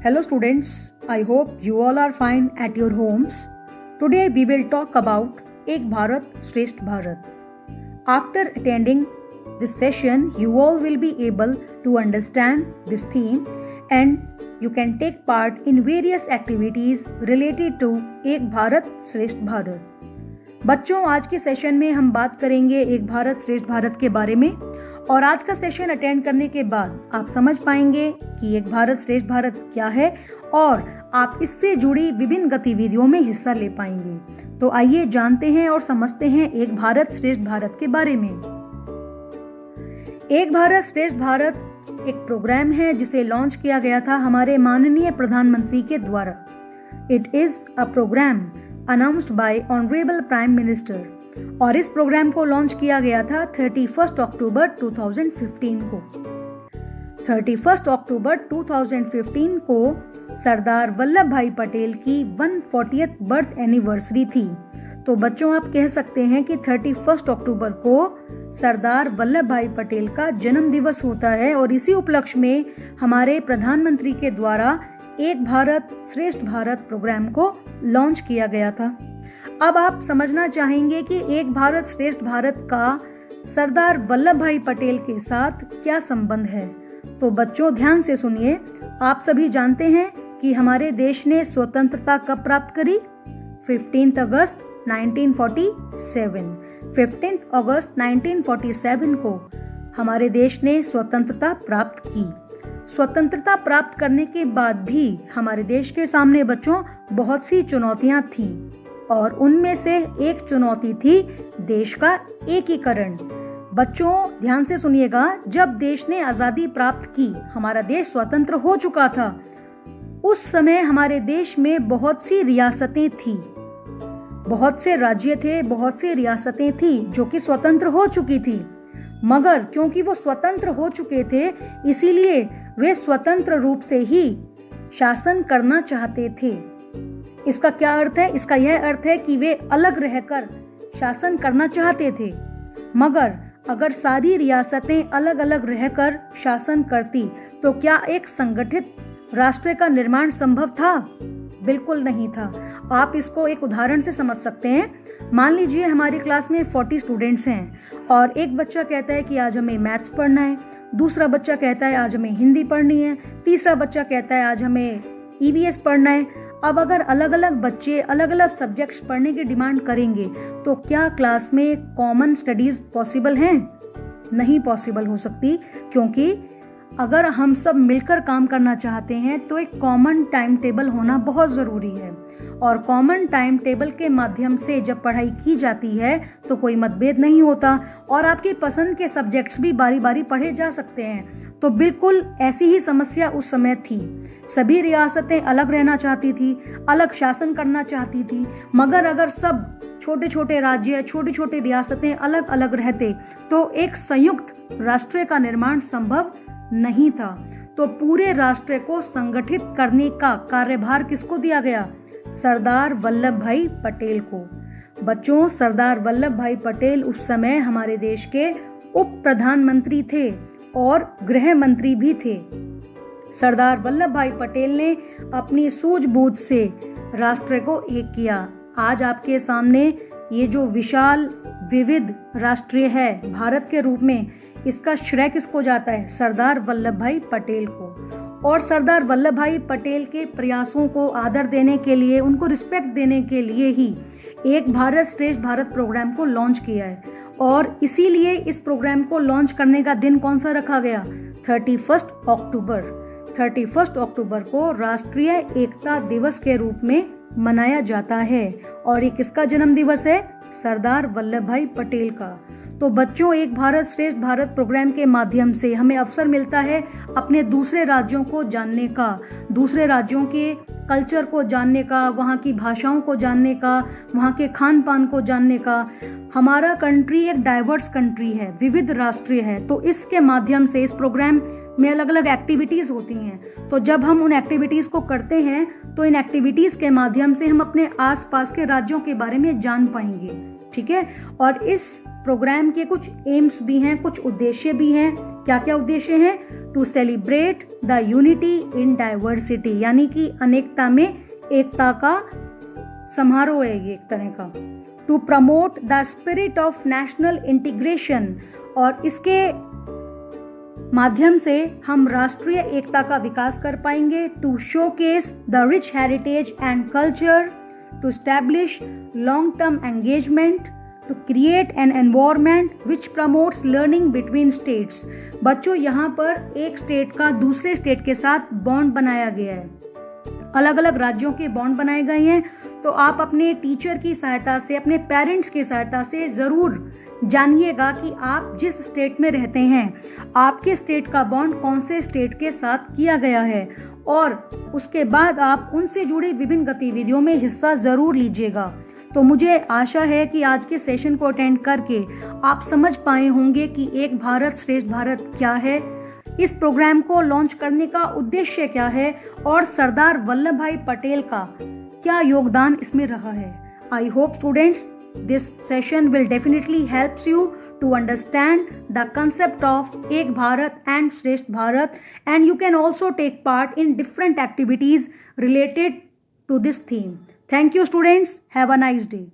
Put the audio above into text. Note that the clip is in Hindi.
Hello students, I hope you all are fine at your homes. Today we will talk about Ek Bharat Shresth Bharat. After attending this session, you all will be able to understand this theme and you can take part in various activities related to Ek Bharat Shresth Bharat. बच्चों, आज के सेशन में हम बात करेंगे एक भारत श्रेष्ठ भारत के बारे में और आज का सेशन अटेंड करने के बाद आप समझ पाएंगे कि एक भारत श्रेष्ठ भारत क्या है और आप इससे जुड़ी विभिन्न गतिविधियों में हिस्सा ले पाएंगे। तो आइए जानते हैं और समझते हैं एक भारत श्रेष्ठ भारत के बारे में। एक भारत श्रेष्ठ भारत एक प्रोग्राम है जिसे लॉन्च किया गया था हमारे माननीय प्रधानमंत्री के द्वारा। It is a programme announced by honourable prime minister और इस प्रोग्राम को लॉन्च किया गया था 31 अक्टूबर 2015 को। 31 अक्टूबर 2015 को सरदार वल्लभ भाई पटेल की 140th बर्थ एनिवर्सरी थी। तो बच्चों, आप कह सकते हैं कि 31 अक्टूबर को सरदार वल्लभ भाई पटेल का जन्म दिवस होता है और इसी उपलक्ष्य में हमारे प्रधानमंत्री के द्वारा एक भारत श्रेष्ठ भारत प्रोग्राम को लॉन्च किया गया था। अब आप समझना चाहेंगे कि एक भारत श्रेष्ठ भारत का सरदार वल्लभ भाई पटेल के साथ क्या संबंध है। तो बच्चों, ध्यान से सुनिए। आप सभी जानते हैं कि हमारे देश ने स्वतंत्रता कब प्राप्त करी? 15 अगस्त 1947। 15 अगस्त 1947 को हमारे देश ने स्वतंत्रता प्राप्त की। स्वतंत्रता प्राप्त करने के बाद भी हमारे देश के सामने बच्चों बहुत सी चुनौतियां थी और उनमें से एक चुनौती थी देश का एकीकरण। बच्चों, ध्यान से सुनिएगा। जब देश ने आजादी प्राप्त की, हमारा देश स्वतंत्र हो चुका था, उस समय हमारे देश में बहुत सी रियासतें थी, बहुत से राज्य थे, बहुत सी रियासतें थी जो कि स्वतंत्र हो चुकी थी। मगर क्योंकि वो स्वतंत्र हो चुके थे, इसीलिए वे स्वतंत्र रूप से ही शासन करना चाहते थे। इसका क्या अर्थ है? इसका यह अर्थ है कि वे अलग रहकर शासन करना चाहते थे। मगर अगर सारी रियासतें अलग अलग रहकर शासन करती तो क्या एक संगठित राष्ट्र का निर्माण संभव था? बिल्कुल नहीं था। आप इसको एक उदाहरण से समझ सकते हैं। मान लीजिए हमारी क्लास में 40 स्टूडेंट्स हैं और एक बच्चा कहता है कि आज हमें मैथ्स पढ़ना है, दूसरा बच्चा कहता है आज हमें हिंदी पढ़नी है, तीसरा बच्चा कहता है आज हमें ईवीएस पढ़ना है। अब अगर अलग अलग बच्चे अलग अलग सब्जेक्ट्स पढ़ने की डिमांड करेंगे तो क्या क्लास में कॉमन स्टडीज पॉसिबल हैं? नहीं पॉसिबल हो सकती, क्योंकि अगर हम सब मिलकर काम करना चाहते हैं तो एक कॉमन टाइम टेबल होना बहुत ज़रूरी है और कॉमन टाइम टेबल के माध्यम से जब पढ़ाई की जाती है तो कोई मतभेद नहीं होता और आपकी पसंद के सब्जेक्ट्स भी बारी बारी पढ़े जा सकते हैं। तो बिल्कुल ऐसी ही समस्या उस समय थी। सभी रियासतें अलग रहना चाहती थी, अलग शासन करना चाहती थी, मगर अगर सब छोटे छोटे राज्य, छोटी छोटी रियासतें अलग अलग रहते तो एक संयुक्त राष्ट्र का निर्माण संभव नहीं था। तो पूरे राष्ट्र को संगठित करने का कार्यभार किसको दिया गया? सरदार वल्लभ भाई पटेल को। बच्चों, सरदार वल्लभ भाई पटेल उस समय हमारे देश के उप प्रधानमंत्री थे और गृह मंत्री भी थे। सरदार वल्लभ भाई पटेल ने अपनी सूझबूझ से राष्ट्र को एक किया। आज आपके सामने ये जो विशाल विविध राष्ट्र है भारत के रूप में, इसका श्रेय किसको जाता है? सरदार वल्लभ भाई पटेल को। और सरदार वल्लभ भाई पटेल के प्रयासों को आदर देने के लिए, उनको रिस्पेक्ट देने के लिए ही एक भारत श्रेष्ठ भारत प्रोग्राम को लॉन्च किया है और इसीलिए इस प्रोग्राम को लॉन्च करने का दिन कौन सा रखा गया? 31 अक्टूबर। 31 अक्टूबर को राष्ट्रीय एकता दिवस के रूप में मनाया जाता है और ये किसका जन्म दिवस है? सरदार वल्लभ भाई पटेल का। तो बच्चों, एक भारत श्रेष्ठ भारत प्रोग्राम के माध्यम से हमें अवसर मिलता है अपने दूसरे राज्यों को जानने का, दूसरे राज्यों के कल्चर को जानने का, वहाँ की भाषाओं को जानने का, वहाँ के खान पान को जानने का। हमारा कंट्री एक डाइवर्स कंट्री है, विविध राष्ट्रीय है। तो इसके माध्यम से इस प्रोग्राम में अलग अलग एक्टिविटीज होती हैं। तो जब हम उन एक्टिविटीज को करते हैं तो इन एक्टिविटीज के माध्यम से हम अपने आसपास के राज्यों के बारे में जान पाएंगे। ठीक है। और इस प्रोग्राम के कुछ एम्स भी हैं, कुछ उद्देश्य भी हैं। क्या क्या उद्देश्य हैं? To celebrate the unity in diversity, यानी कि अनेकता में एकता का समारोह है ये एक तरह का। To promote the spirit of national integration, और इसके माध्यम से हम राष्ट्रीय एकता का विकास कर पाएंगे। To showcase the rich heritage and culture, to establish long term engagement, to create an environment which promotes learning between states. बच्चों, यहाँ पर एक स्टेट का दूसरे स्टेट के साथ बॉन्ड बनाया गया है, अलग अलग राज्यों के बॉन्ड बनाए गए हैं। तो आप अपने टीचर की सहायता से, अपने पेरेंट्स की सहायता से ज़रूर जानिएगा कि आप जिस स्टेट में रहते हैं, आपके स्टेट का बॉन्ड कौन से स्टेट के साथ किया गया है, और उसके बाद आप उनसे जुड़ी विभिन्न गतिविधियों में हिस्सा ज़रूर लीजिएगा। तो मुझे आशा है कि आज के सेशन को अटेंड करके आप समझ पाए होंगे कि एक भारत श्रेष्ठ भारत क्या है, इस प्रोग्राम को लॉन्च करने का उद्देश्य क्या है, और सरदार वल्लभ भाई पटेल का क्या योगदान इसमें रहा है। I hope students this session will definitely helps you to understand the concept of Ek Bharat and Shresth Bharat, and you can also take part in different activities related to this theme. Thank you students. Have a nice day.